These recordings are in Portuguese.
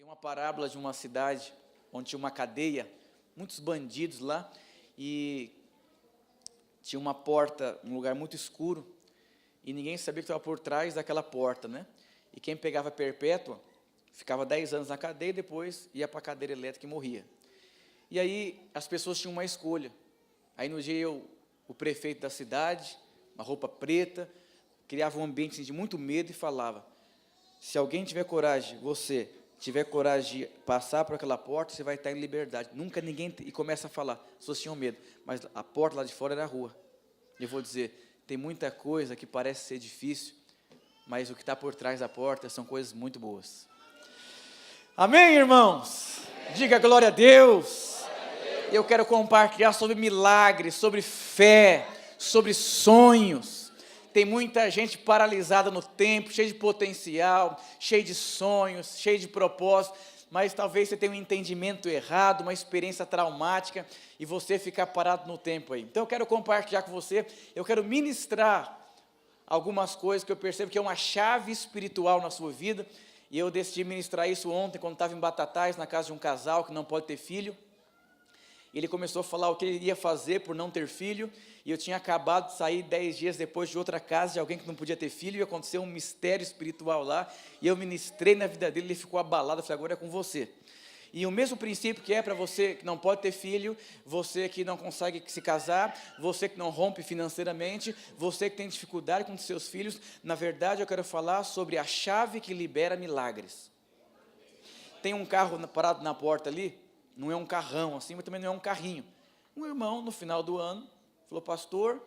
Tem uma parábola de uma cidade onde tinha uma cadeia, muitos bandidos lá, e tinha uma porta, um lugar muito escuro, e ninguém sabia o que estava por trás daquela porta, né? E quem pegava perpétua, ficava 10 anos na cadeia e depois ia para a cadeira elétrica e morria. E aí as pessoas tinham uma escolha. Aí no dia o prefeito da cidade, uma roupa preta, criava um ambiente de muito medo e falava: se alguém tiver coragem, você tiver coragem de passar por aquela porta, você vai estar em liberdade. Nunca ninguém... E começa a falar, as pessoas tinham medo, mas a porta lá de fora era a rua. E eu vou dizer, tem muita coisa que parece ser difícil, mas o que está por trás da porta são coisas muito boas. Amém, irmãos? Diga glória a Deus. Eu quero compartilhar sobre milagres, sobre fé, sobre sonhos. Tem muita gente paralisada no tempo, cheia de potencial, cheia de sonhos, cheia de propósito, mas talvez você tenha um entendimento errado, uma experiência traumática, e você ficar parado no tempo aí. Então eu quero compartilhar com você, eu quero ministrar algumas coisas que eu percebo que é uma chave espiritual na sua vida, e eu decidi ministrar isso ontem, quando estava em Batatais, na casa de um casal que não pode ter filho. Ele começou a falar o que ele ia fazer por não ter filho, e eu tinha acabado de sair 10 dias depois de outra casa, de alguém que não podia ter filho, e aconteceu um mistério espiritual lá, e eu ministrei na vida dele, ele ficou abalado, eu falei, agora é com você. E o mesmo princípio que é para você que não pode ter filho, você que não consegue se casar, você que não rompe financeiramente, você que tem dificuldade com os seus filhos, na verdade eu quero falar sobre a chave que libera milagres. Tem um carro parado na porta ali, não é um carrão assim, mas também não é um carrinho. Um irmão, no final do ano, falou: pastor,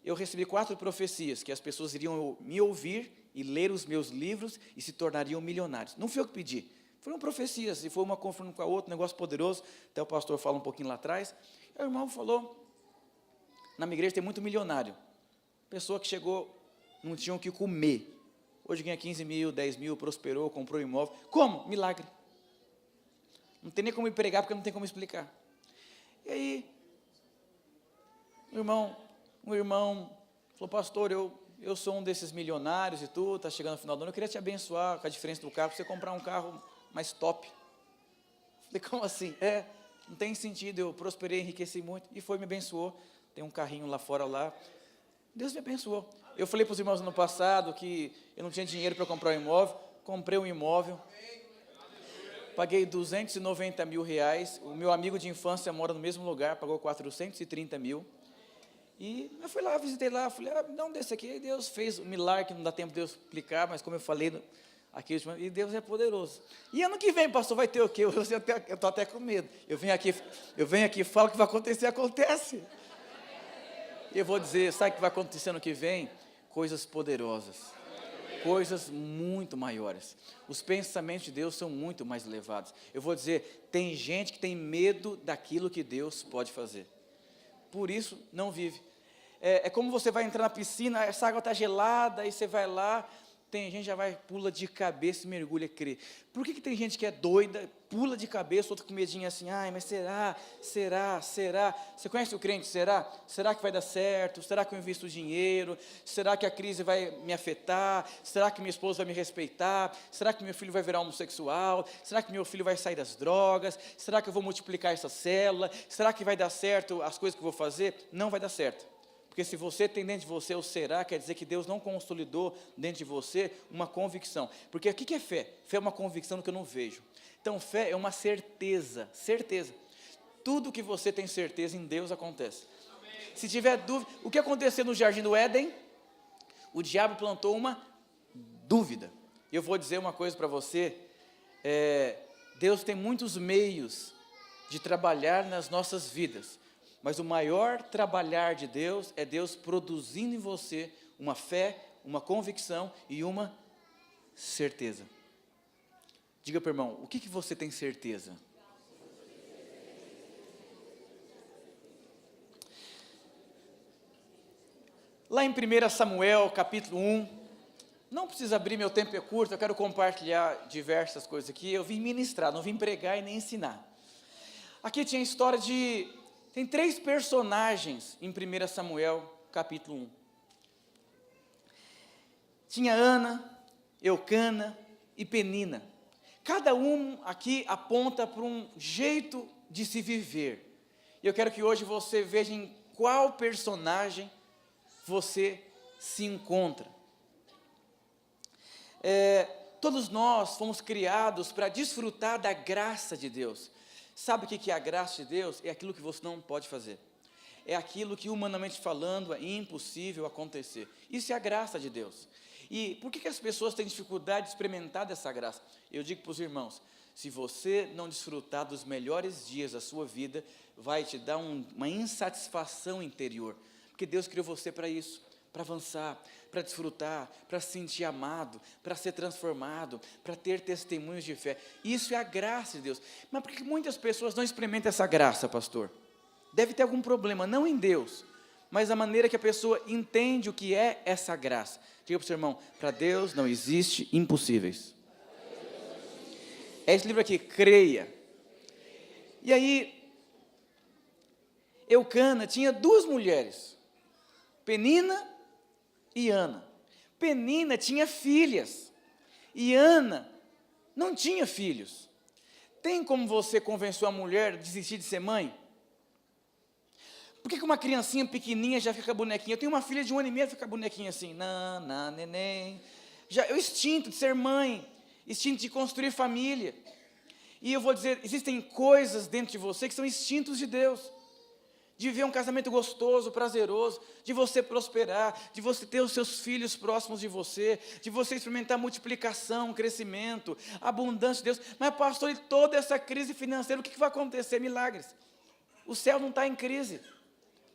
eu recebi 4 profecias, que as pessoas iriam me ouvir e ler os meus livros e se tornariam milionários. Não foi eu que pedi, foram profecias, e foi uma confirmando com a outra, um negócio poderoso, até o pastor fala um pouquinho lá atrás. E o irmão falou: na minha igreja tem muito milionário, pessoa que chegou, não tinha o que comer, hoje ganha 15 mil, 10 mil, prosperou, comprou um imóvel. Como? Milagre. Não tem nem como me pregar, porque não tem como explicar. E aí, um irmão falou: pastor, eu sou um desses milionários e tudo, está chegando no final do ano, eu queria te abençoar com a diferença do carro, para você comprar um carro mais top. Falei: como assim? Não tem sentido, eu prosperei, enriqueci muito, e foi, me abençoou, tem um carrinho lá fora lá, Deus me abençoou. Eu falei para os irmãos no passado que eu não tinha dinheiro para comprar um imóvel, comprei um imóvel, paguei 290 mil reais, o meu amigo de infância mora no mesmo lugar, pagou 430 mil, e eu fui lá, visitei lá, falei: me dá um desse aqui, e Deus fez um milagre, que não dá tempo de Deus explicar, mas como eu falei aqui, e Deus é poderoso. E ano que vem, pastor, vai ter o quê? Eu estou até com medo, eu venho aqui, falo que vai acontecer, acontece. E eu vou dizer, sabe o que vai acontecer ano que vem? Coisas poderosas. Coisas muito maiores. Os pensamentos de Deus são muito mais elevados. Eu vou dizer, tem gente que tem medo daquilo que Deus pode fazer. Por isso, não vive. É como você vai entrar na piscina, essa água está gelada, aí você vai lá, tem gente que já vai, pula de cabeça e mergulha, crê. Por que tem gente que é doida, pula de cabeça, outra com medinho assim: ai, mas será? Você conhece o crente? Será? Será que vai dar certo? Será que eu invisto dinheiro? Será que a crise vai me afetar? Será que minha esposa vai me respeitar? Será que meu filho vai virar homossexual? Será que meu filho vai sair das drogas? Será que eu vou multiplicar essa célula? Será que vai dar certo as coisas que eu vou fazer? Não vai dar certo. Porque se você tem dentro de você o será, quer dizer que Deus não consolidou dentro de você uma convicção. Porque o que é fé? Fé é uma convicção do que eu não vejo. Então fé é uma certeza. Tudo que você tem certeza em Deus acontece. Se tiver dúvida, o que aconteceu no jardim do Éden? O diabo plantou uma dúvida. Eu vou dizer uma coisa para você, Deus tem muitos meios de trabalhar nas nossas vidas. Mas o maior trabalhar de Deus é Deus produzindo em você uma fé, uma convicção e uma certeza. Diga para o irmão, o que você tem certeza? Lá em 1 Samuel, capítulo 1, não precisa abrir, meu tempo é curto, eu quero compartilhar diversas coisas aqui. Eu vim ministrar, não vim pregar e nem ensinar. Aqui tinha a história tem 3 personagens em 1 Samuel, capítulo 1. Tinha Ana, Eucana e Penina. Cada um aqui aponta para um jeito de se viver. E eu quero que hoje você veja em qual personagem você se encontra. Todos nós fomos criados para desfrutar da graça de Deus. Sabe o que é a graça de Deus? É aquilo que você não pode fazer. É aquilo que, humanamente falando, é impossível acontecer. Isso é a graça de Deus. E por que as pessoas têm dificuldade de experimentar dessa graça? Eu digo para os irmãos, se você não desfrutar dos melhores dias da sua vida, vai te dar uma insatisfação interior. Porque Deus criou você para isso, para avançar, para desfrutar, para se sentir amado, para ser transformado, para ter testemunhos de fé. Isso é a graça de Deus. Mas por que muitas pessoas não experimentam essa graça, pastor? Deve ter algum problema, não em Deus, mas a maneira que a pessoa entende o que é essa graça. Diga para o seu irmão, para Deus não existe impossíveis. É esse livro aqui, creia. E aí, Eucana tinha duas mulheres, Penina e Ana. Penina tinha filhas, e Ana não tinha filhos. Tem como você convencer uma mulher a desistir de ser mãe? Por que uma criancinha pequenininha já fica bonequinha? Eu tenho uma filha de 1 ano e meio, fica bonequinha assim, neném. Já, é o instinto de ser mãe, instinto de construir família. E eu vou dizer, existem coisas dentro de você que são instintos de Deus. De viver um casamento gostoso, prazeroso, de você prosperar, de você ter os seus filhos próximos de você, de você experimentar multiplicação, crescimento, abundância de Deus. Mas pastor, e toda essa crise financeira, o que vai acontecer? Milagres. O céu não está em crise.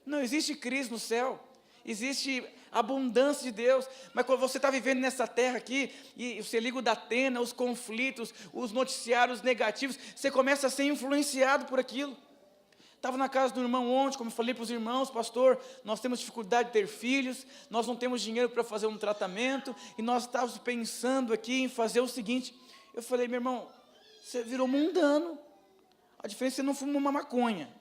Não existe crise no céu, existe abundância de Deus, mas quando você está vivendo nessa terra aqui, e você liga o Datena, os conflitos, os noticiários negativos, você começa a ser influenciado por aquilo. Estava na casa do irmão ontem, como eu falei para os irmãos, pastor, nós temos dificuldade de ter filhos, nós não temos dinheiro para fazer um tratamento, e nós estávamos pensando aqui em fazer o seguinte, eu falei, meu irmão, você virou mundano, a diferença é que você não fuma uma maconha.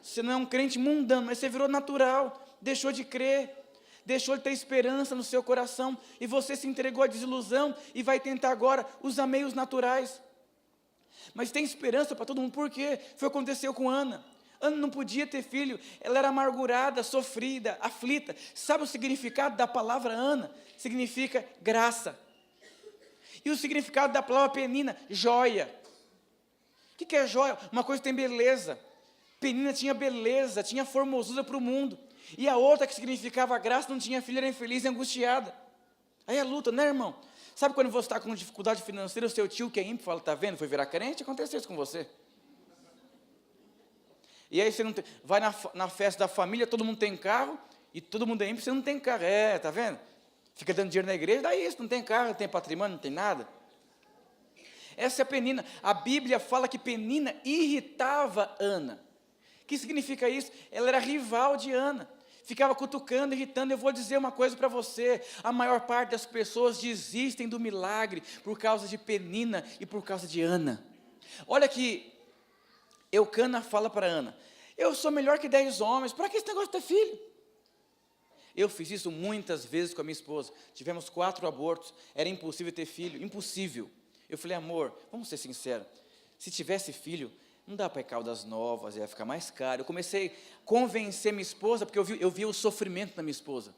Você não é um crente mundano, mas você virou natural, deixou de crer, deixou de ter esperança no seu coração, e você se entregou à desilusão, e vai tentar agora usar meios naturais. Mas tem esperança para todo mundo, por quê? Foi o que aconteceu com Ana. Ana não podia ter filho, ela era amargurada, sofrida, aflita. Sabe o significado da palavra Ana? Significa graça. E o significado da palavra Penina? Joia. O que é joia? Uma coisa que tem beleza. Penina tinha beleza, tinha formosura para o mundo. E a outra que significava graça, não tinha filho, era infeliz e angustiada. Aí é luta, né, irmão? Sabe quando você está com dificuldade financeira, o seu tio que é ímpio fala, está vendo, foi virar crente, aconteceu isso com você. E aí você não tem, vai na festa da família, todo mundo tem carro, e todo mundo é ímpio, você não tem carro. Está vendo? Fica dando dinheiro na igreja, dá isso, não tem carro, não tem patrimônio, não tem nada. Essa é a Penina. A Bíblia fala que Penina irritava Ana. O que significa isso? Ela era rival de Ana, ficava cutucando, irritando. Eu vou dizer uma coisa para você, a maior parte das pessoas desistem do milagre por causa de Penina e por causa de Ana. Olha que Eucana fala para Ana, eu sou melhor que 10 homens, para que esse negócio de ter filho? Eu fiz isso muitas vezes com a minha esposa, tivemos 4 abortos, era impossível ter filho, impossível. Eu falei, amor, vamos ser sinceros, se tivesse filho, não dá para ir Caldas Novas, ia ficar mais caro. Eu comecei a convencer minha esposa, porque eu vi o sofrimento da minha esposa.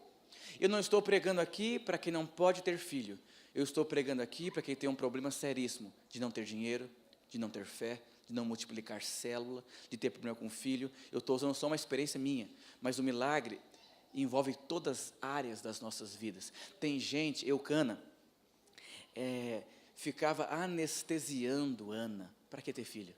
Eu não estou pregando aqui para quem não pode ter filho. Eu estou pregando aqui para quem tem um problema seríssimo, de não ter dinheiro, de não ter fé, de não multiplicar célula, de ter problema com o filho. Eu estou usando só uma experiência minha, mas o milagre envolve todas as áreas das nossas vidas. Tem gente, Eucana, ficava anestesiando Ana, para que ter filho?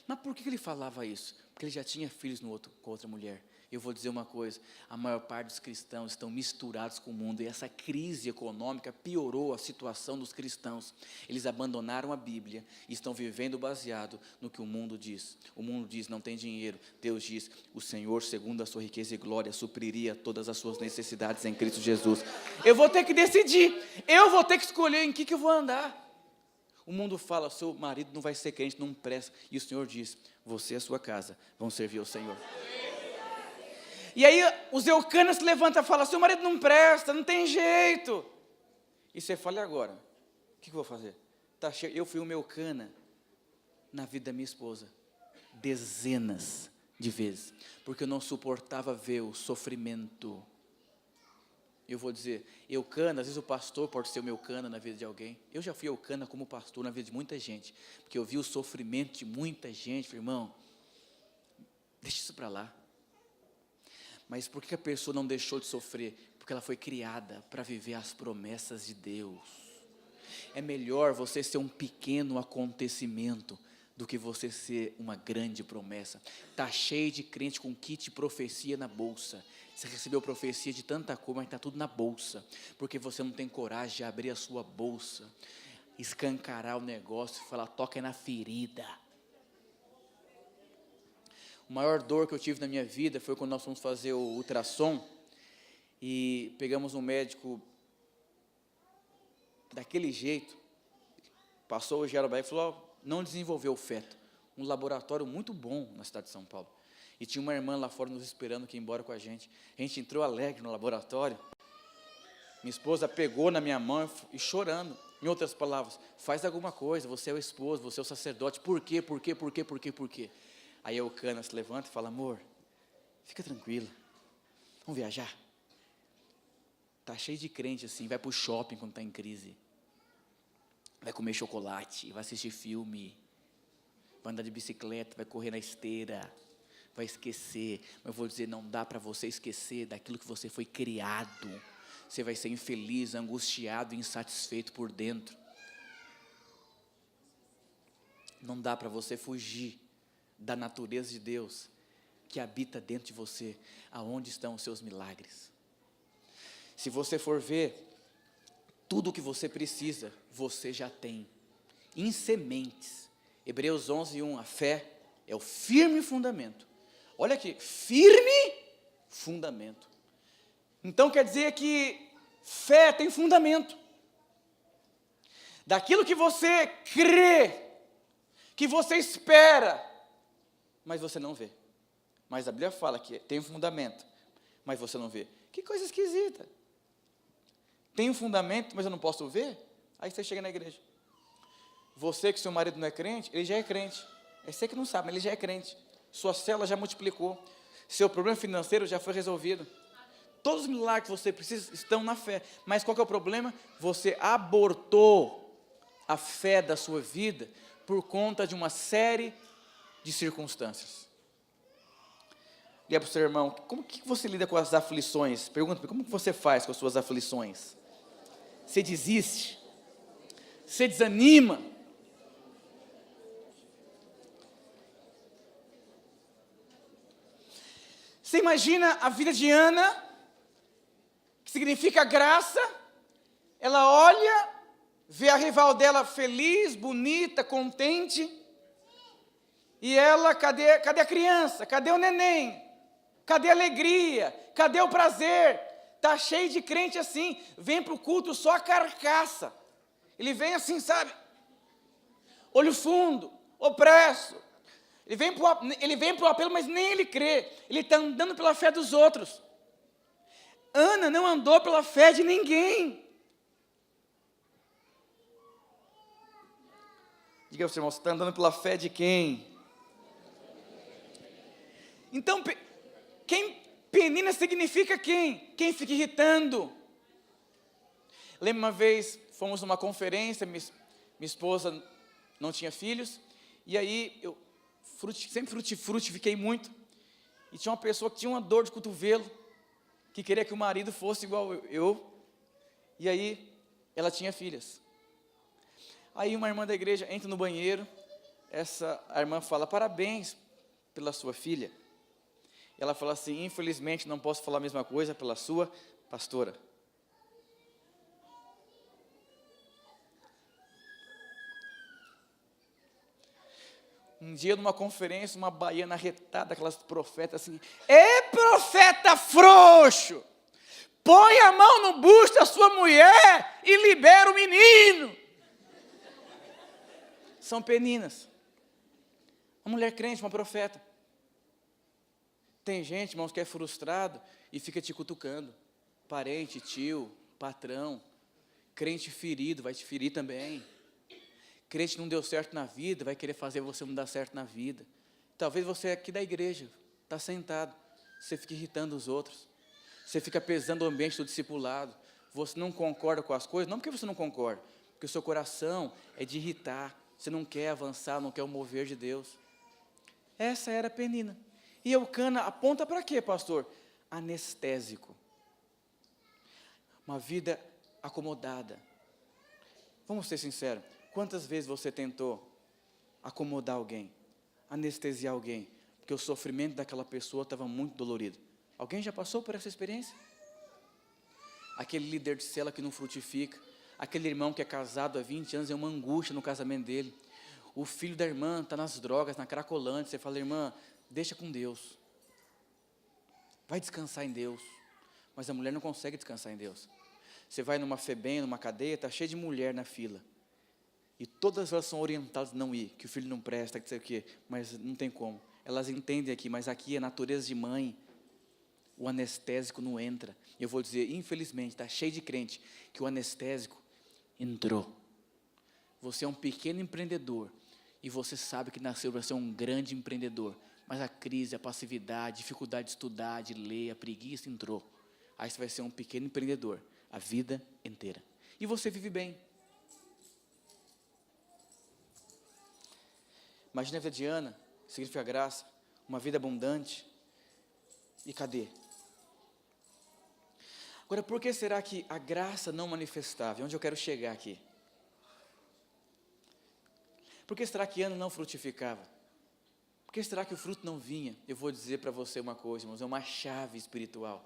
Mas por que ele falava isso? Porque ele já tinha filhos com outra mulher. Eu vou dizer uma coisa, a maior parte dos cristãos estão misturados com o mundo, e essa crise econômica piorou a situação dos cristãos. Eles abandonaram a Bíblia e estão vivendo baseado no que o mundo diz. O mundo diz, não tem dinheiro. Deus diz, o Senhor, segundo a sua riqueza e glória, supriria todas as suas necessidades em Cristo Jesus. Eu vou ter que decidir, eu vou ter que escolher em que eu vou andar. O mundo fala, seu marido não vai ser crente, não presta. E o Senhor diz, você e a sua casa vão servir ao Senhor. E aí os Eucanas se levantam e falam, seu marido não presta, não tem jeito. E você fala, e agora? O que eu vou fazer? Tá cheio. Eu fui o meu cana na vida da minha esposa, dezenas de vezes, porque eu não suportava ver o sofrimento. Eu vou dizer, eu cana, às vezes o pastor pode ser o meu cana na vida de alguém. Eu já fui eu cana como pastor na vida de muita gente, porque eu vi o sofrimento de muita gente. Falei, irmão, deixa isso para lá. Mas por que a pessoa não deixou de sofrer? Porque ela foi criada para viver as promessas de Deus. É melhor você ser um pequeno acontecimento do que você ser uma grande promessa. Está cheio de crente com kit profecia na bolsa. Você recebeu profecia de tanta coisa, mas está tudo na bolsa. Porque você não tem coragem de abrir a sua bolsa, escancarar o negócio e falar, toca na ferida. A maior dor que eu tive na minha vida foi quando nós fomos fazer o ultrassom e pegamos um médico daquele jeito, passou o Geraldo e falou, não desenvolveu o feto. Um laboratório muito bom na cidade de São Paulo. E tinha uma irmã lá fora nos esperando que ia embora com a gente. A gente entrou alegre no laboratório. Minha esposa pegou na minha mão e chorando. Em outras palavras, faz alguma coisa, você é o esposo, você é o sacerdote. Por quê? Por quê? Por quê? Por quê? Por quê? Aí a Eucana se levanta e fala, amor, fica tranquila, vamos viajar. Está cheio de crente assim, vai para o shopping quando está em crise. Vai comer chocolate, vai assistir filme, vai andar de bicicleta, vai correr na esteira, vai esquecer. Mas eu vou dizer, não dá para você esquecer daquilo que você foi criado. Você vai ser infeliz, angustiado, insatisfeito por dentro. Não dá para você fugir da natureza de Deus que habita dentro de você. Aonde estão os seus milagres? Se você for ver, tudo o que você precisa, você já tem. Em sementes. Hebreus 11:1, a fé é o firme fundamento. Olha aqui, firme fundamento. Então quer dizer que fé tem fundamento. Daquilo que você crê, que você espera, mas você não vê. Mas a Bíblia fala que tem um fundamento, mas você não vê. Que coisa esquisita. Tem um fundamento, mas eu não posso ver? Aí você chega na igreja. Você que seu marido não é crente, ele já é crente. É você que não sabe, mas ele já é crente. Sua célula já multiplicou. Seu problema financeiro já foi resolvido. Todos os milagres que você precisa estão na fé. Mas qual que é o problema? Você abortou a fé da sua vida por conta de uma série de circunstâncias. Liga para o seu irmão, como que você lida com as aflições? Pergunta, como que você faz com as suas aflições? Você desiste? Você desanima? Você imagina a vida de Ana, que significa graça, ela olha, vê a rival dela feliz, bonita, contente, e ela, cadê a criança? Cadê o neném? Cadê a alegria? Cadê o prazer? Está cheio de crente assim, vem para o culto só a carcaça. Ele vem assim, sabe? Olho fundo, opresso. Ele vem para o apelo, mas nem ele crê. Ele está andando pela fé dos outros. Ana não andou pela fé de ninguém. Diga para o seu irmão, você está andando pela fé de quem? Então, quem penina significa quem? Quem fica irritando. Lembro uma vez, fomos numa conferência, minha esposa não tinha filhos, e aí eu sempre frutifiquei muito, e tinha uma pessoa que tinha uma dor de cotovelo, que queria que o marido fosse igual eu, e aí ela tinha filhas. Aí uma irmã da igreja entra no banheiro, a irmã fala, parabéns pela sua filha. Ela fala assim, infelizmente não posso falar a mesma coisa pela sua pastora. Um dia numa conferência, uma baiana retada, aquelas profetas assim, profeta frouxo, põe a mão no busto da sua mulher e libera o menino. São peninas. Uma mulher crente, uma profeta. Tem gente, irmãos, que é frustrado e fica te cutucando. Parente, tio, patrão, crente ferido, vai te ferir também. Crente não deu certo na vida, vai querer fazer você não dar certo na vida. Talvez você é aqui da igreja, está sentado, você fica irritando os outros, você fica pesando o ambiente do discipulado, você não concorda com as coisas, não porque você não concorda, porque o seu coração é de irritar, você não quer avançar, não quer o mover de Deus. Essa era a Penina. E Eucana aponta para quê, pastor? Anestésico. Uma vida acomodada. Vamos ser sinceros, quantas vezes você tentou acomodar alguém, anestesiar alguém, porque o sofrimento daquela pessoa estava muito dolorido? Alguém já passou por essa experiência? Aquele líder de cela que não frutifica, aquele irmão que é casado há 20 anos, é uma angústia no casamento dele. O filho da irmã está nas drogas, na cracolante, você fala, irmã, deixa com Deus. Vai descansar em Deus. Mas a mulher não consegue descansar em Deus. Você vai numa FEBEM, numa cadeia, está cheio de mulher na fila. E todas elas são orientadas a não ir, que o filho não presta, que sei o quê, mas não tem como. Elas entendem aqui, mas aqui é natureza de mãe. O anestésico não entra. Eu vou dizer, infelizmente, está cheio de crente, que o anestésico entrou. Você é um pequeno empreendedor, e você sabe que nasceu para ser um grande empreendedor, mas a crise, a passividade, a dificuldade de estudar, de ler, a preguiça entrou. Aí você vai ser um pequeno empreendedor, a vida inteira. E você vive bem. Imagina a vida de Ana, significa graça, uma vida abundante. E cadê? Agora, por que será que a graça não manifestava? Onde eu quero chegar aqui? Por que será que Ana não frutificava? Por que será que o fruto não vinha? Eu vou dizer para você uma coisa, irmãos, é uma chave espiritual.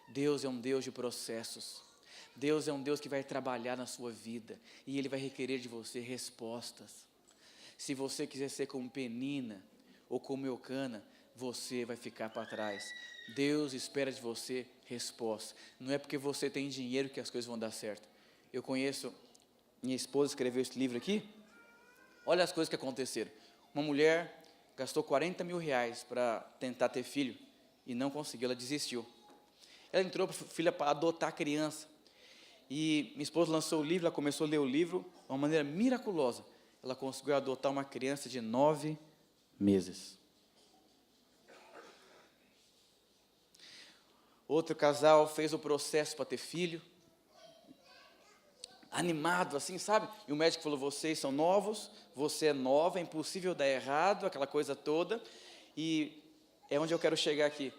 Deus é um Deus de processos. Deus é um Deus que vai trabalhar na sua vida, e Ele vai requerer de você respostas. Se você quiser ser como Penina, ou como Eucana, você vai ficar para trás. Deus espera de você resposta. Não é porque você tem dinheiro que as coisas vão dar certo. Eu conheço, minha esposa escreveu esse livro aqui. Olha as coisas que aconteceram. Uma mulher gastou 40 mil reais para tentar ter filho e não conseguiu, ela desistiu. Ela entrou para a filha para adotar a criança. E minha esposa lançou o livro, ela começou a ler o livro de uma maneira miraculosa. Ela conseguiu adotar uma criança de 9 meses. Outro casal fez o processo para ter filho, animado assim, sabe? E o médico falou, vocês são novos, você é nova, é impossível dar errado, aquela coisa toda. E é onde eu quero chegar aqui.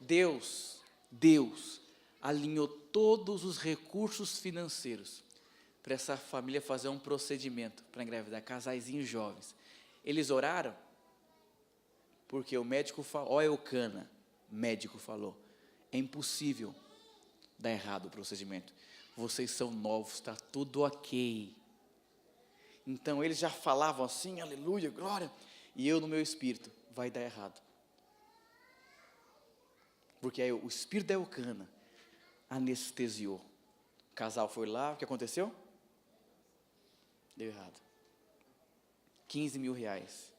Deus alinhou todos os recursos financeiros para essa família fazer um procedimento para engravidar, casaizinhos jovens. Eles oraram, porque o médico falou, ó Eucana, médico falou, é impossível dar errado o procedimento. Vocês são novos, está tudo ok. Então eles já falavam assim, aleluia, glória, e eu no meu espírito, vai dar errado. Porque aí o espírito da Eucana anestesiou. O casal foi lá, o que aconteceu? Deu errado. 15 mil reais.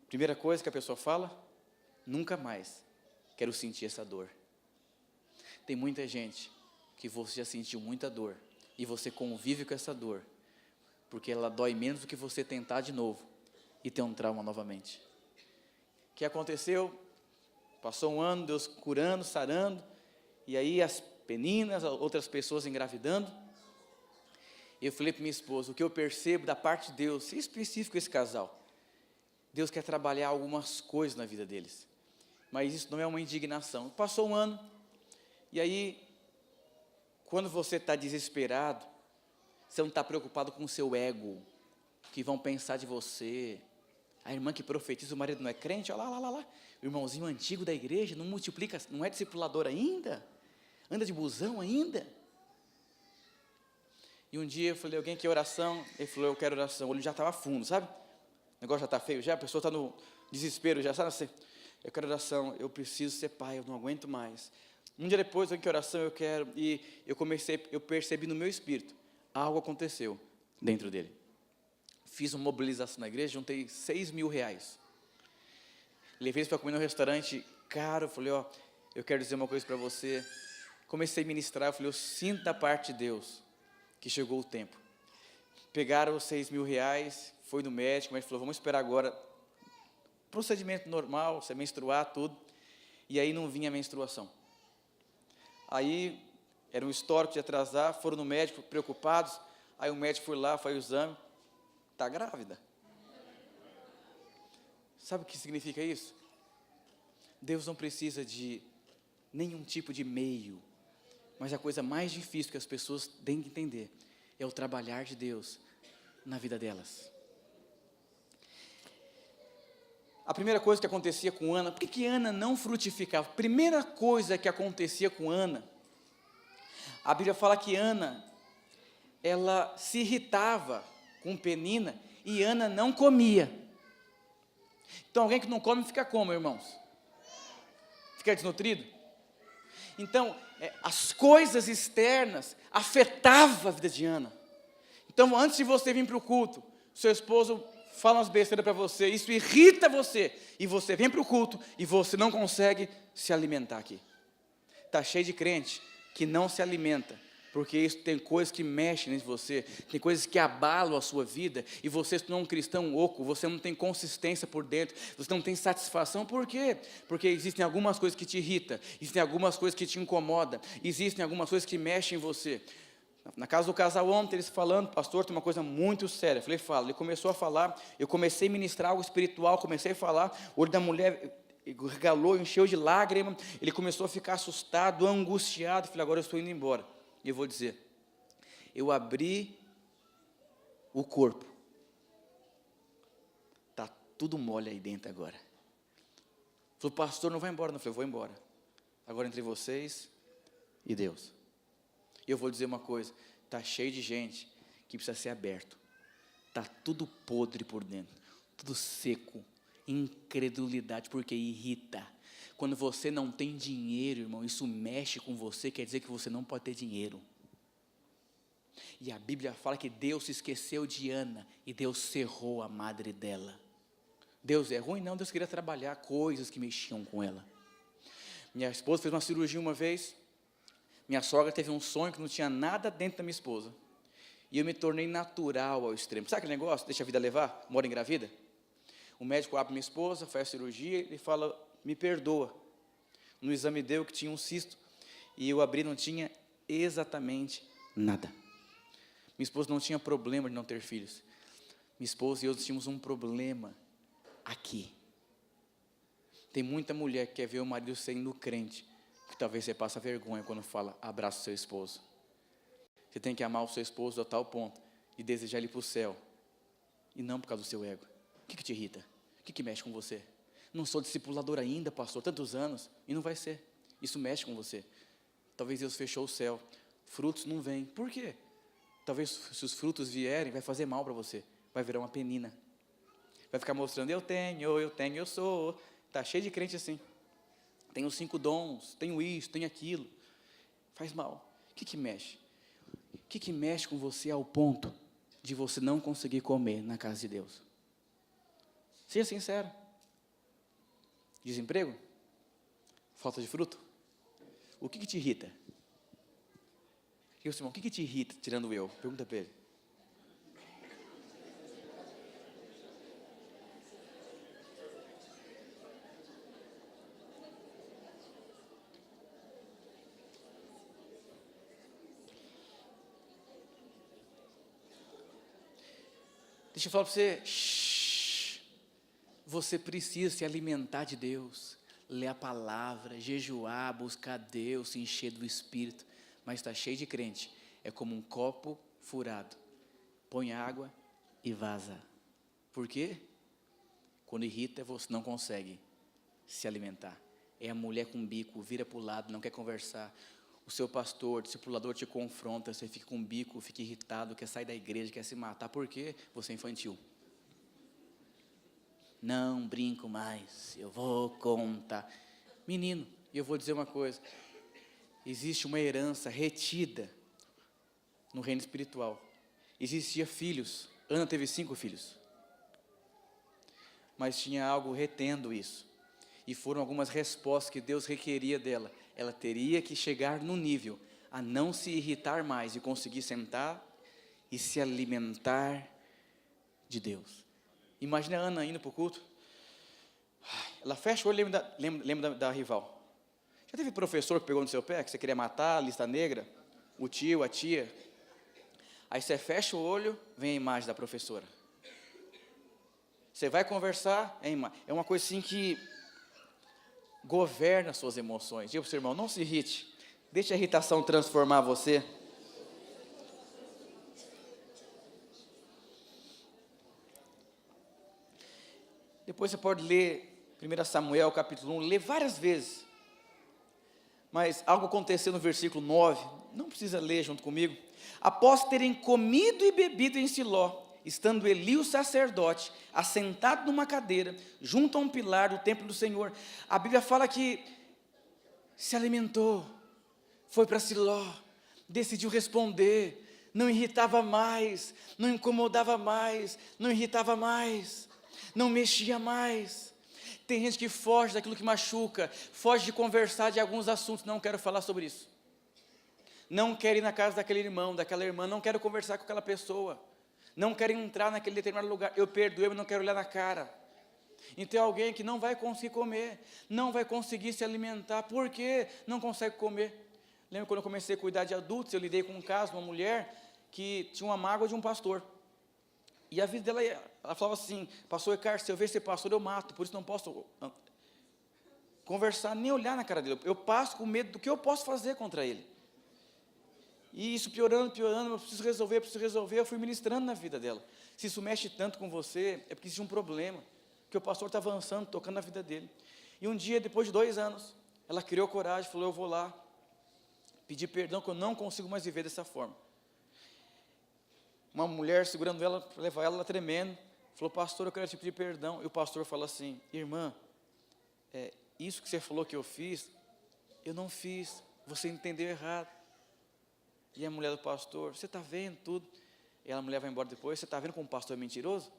Primeira coisa que a pessoa fala, nunca mais quero sentir essa dor. Tem muita gente que você já sentiu muita dor e você convive com essa dor, porque ela dói menos do que você tentar de novo e ter um trauma novamente. O que aconteceu? Passou um ano, Deus curando, sarando, e aí as peninas, outras pessoas engravidando. Eu falei para minha esposa, o que eu percebo da parte de Deus, em específico esse casal, Deus quer trabalhar algumas coisas na vida deles, mas isso não é uma indignação. Passou um ano, e aí, quando você está desesperado, você não está preocupado com o seu ego, o que vão pensar de você. A irmã que profetiza, o marido não é crente, olha lá. O irmãozinho antigo da igreja, não multiplica, não é discipulador ainda, anda de busão ainda. E um dia eu falei, alguém quer oração? Ele falou, eu quero oração. O olho já estava fundo, sabe? O negócio já está feio, já a pessoa está no desespero, já sabe assim, eu quero oração, eu preciso ser pai, eu não aguento mais. Um dia depois, alguém quer oração, eu quero, e eu percebi no meu espírito, algo aconteceu dentro dele. Fiz uma mobilização na igreja, juntei 6 mil reais. Levei eles para comer num restaurante caro, falei, ó, eu quero dizer uma coisa para você. Comecei a ministrar, eu falei, eu sinto da parte de Deus que chegou o tempo. pegaram os 6.000, foi no médico, o médico falou, vamos esperar agora, procedimento normal, você menstruar, tudo, e aí não vinha a menstruação. Aí, era um histórico de atrasar, foram no médico, preocupados, aí o médico foi lá, faz o exame, está grávida. Sabe o que significa isso? Deus não precisa de nenhum tipo de meio, mas a coisa mais difícil que as pessoas têm que entender é o trabalhar de Deus na vida delas. A primeira coisa que acontecia com Ana, por que Ana não frutificava? Primeira coisa que acontecia com Ana, a Bíblia fala que Ana, ela se irritava com Penina e Ana não comia. Então alguém que não come fica como, irmãos? Fica desnutrido? Então, as coisas externas afetavam a vida de Ana. Então, antes de você vir para o culto, seu esposo fala umas besteiras para você, isso irrita você, e você vem para o culto, e você não consegue se alimentar aqui. Está cheio de crente que não se alimenta, porque isso tem coisas que mexem em você, tem coisas que abalam a sua vida, e você não é um cristão oco, você não tem consistência por dentro, você não tem satisfação. Por quê? Porque existem algumas coisas que te irritam, existem algumas coisas que te incomodam, existem algumas coisas que mexem em você. Na casa do casal ontem, eles falando, pastor, tem uma coisa muito séria. Eu falei, fala. Ele começou a falar, eu comecei a ministrar algo espiritual, comecei a falar, o olho da mulher regalou, encheu de lágrimas, ele começou a ficar assustado, angustiado. Eu falei, agora eu estou indo embora. E eu vou dizer, eu abri o corpo, está tudo mole aí dentro agora. Falei, pastor, não vai embora. Não, eu falei, vou embora. Agora entre vocês e Deus. E eu vou dizer uma coisa, está cheio de gente que precisa ser aberto. Está tudo podre por dentro, tudo seco, incredulidade, porque irrita. Quando você não tem dinheiro, irmão, isso mexe com você, quer dizer que você não pode ter dinheiro. E a Bíblia fala que Deus se esqueceu de Ana e Deus cerrou a madre dela. Deus é ruim? Não, Deus queria trabalhar coisas que mexiam com ela. Minha esposa fez uma cirurgia uma vez, minha sogra teve um sonho que não tinha nada dentro da minha esposa. E eu me tornei natural ao extremo. Sabe aquele negócio? Deixa a vida levar, mora engravida? O médico abre minha esposa, faz a cirurgia, ele fala, me perdoa. No exame deu que tinha um cisto, e eu abri, não tinha exatamente nada. Minha esposa não tinha problema de não ter filhos. Minha esposa e eu tínhamos um problema aqui. Tem muita mulher que quer ver o marido sendo crente, que talvez você passe vergonha quando fala, abraça o seu esposo. Você tem que amar o seu esposo a tal ponto de desejar ele para o céu, e não por causa do seu ego. O que te irrita? O que mexe com você? Não sou discipulador ainda, pastor, tantos anos, e não vai ser. Isso mexe com você. Talvez Deus fechou o céu, frutos não vêm. Por quê? Talvez se os frutos vierem, vai fazer mal para você, vai virar uma penina. Vai ficar mostrando, eu tenho, eu sou. Está cheio de crente assim. Tenho 5 dons, tenho isso, tenho aquilo. Faz mal. O que mexe? O que mexe com você ao ponto de você não conseguir comer na casa de Deus? Seja sincero. Desemprego? Falta de fruto? O que te irrita? O que te irrita, tirando eu? Pergunta para ele. Deixa eu falar para você, você precisa se alimentar de Deus, ler a palavra, jejuar, buscar Deus, se encher do Espírito, mas está cheio de crente, é como um copo furado, põe água e vaza. Por quê? Quando irrita, você não consegue se alimentar. É a mulher com bico, vira para o lado, não quer conversar. O seu pastor, discipulador te confronta, você fica com bico, fica irritado, quer sair da igreja, quer se matar. Por quê? Você é infantil. Não brinco mais, eu vou contar. Menino, e eu vou dizer uma coisa. Existe uma herança retida no reino espiritual. Existia filhos. Ana teve 5 filhos. Mas tinha algo retendo isso. E foram algumas respostas que Deus requeria dela. Ela teria que chegar no nível a não se irritar mais e conseguir sentar e se alimentar de Deus. Imagina a Ana indo para o culto. Ela fecha o olho e lembra da rival. Já teve professor que pegou no seu pé, que você queria matar, lista negra? O tio, a tia. Aí você fecha o olho, vem a imagem da professora. Você vai conversar, é uma coisa assim que governa suas emoções. Diga para o seu irmão, não se irrite. Deixa a irritação transformar você. Depois você pode ler 1 Samuel capítulo 1, ler várias vezes. Mas algo aconteceu no versículo 9, não precisa ler junto comigo. Após terem comido e bebido em Siló, estando Eli o sacerdote, assentado numa cadeira, junto a um pilar do templo do Senhor, a Bíblia fala que se alimentou, foi para Siló, decidiu responder, não irritava mais, não incomodava mais, não irritava mais, não mexia mais. Tem gente que foge daquilo que machuca, foge de conversar de alguns assuntos, não quero falar sobre isso. Não quero ir na casa daquele irmão, daquela irmã, não quero conversar com aquela pessoa, não quero entrar naquele determinado lugar, eu perdoei, mas não quero olhar na cara. Então é alguém que não vai conseguir comer, não vai conseguir se alimentar, por quê? Não consegue comer. Lembra quando eu comecei a cuidar de adultos, eu lidei com um caso, uma mulher que tinha uma mágoa de um pastor. E a vida dela, ela falava assim, pastor Ricardo, se eu ver esse pastor eu mato, por isso não posso conversar, nem olhar na cara dele. Eu passo com medo do que eu posso fazer contra ele. E isso piorando, eu preciso resolver, eu fui ministrando na vida dela. Se isso mexe tanto com você, é porque existe um problema, que o pastor está avançando, tocando na vida dele. E um dia, depois de 2 anos, ela criou coragem, falou, eu vou lá, pedir perdão, que eu não consigo mais viver dessa forma. Uma mulher segurando ela, para levar ela tremendo, falou, pastor, eu quero te pedir perdão. E o pastor falou assim, irmã, isso que você falou que eu fiz, eu não fiz, você entendeu errado. E a mulher do pastor, você está vendo tudo? E a mulher vai embora depois, você está vendo como o pastor é mentiroso?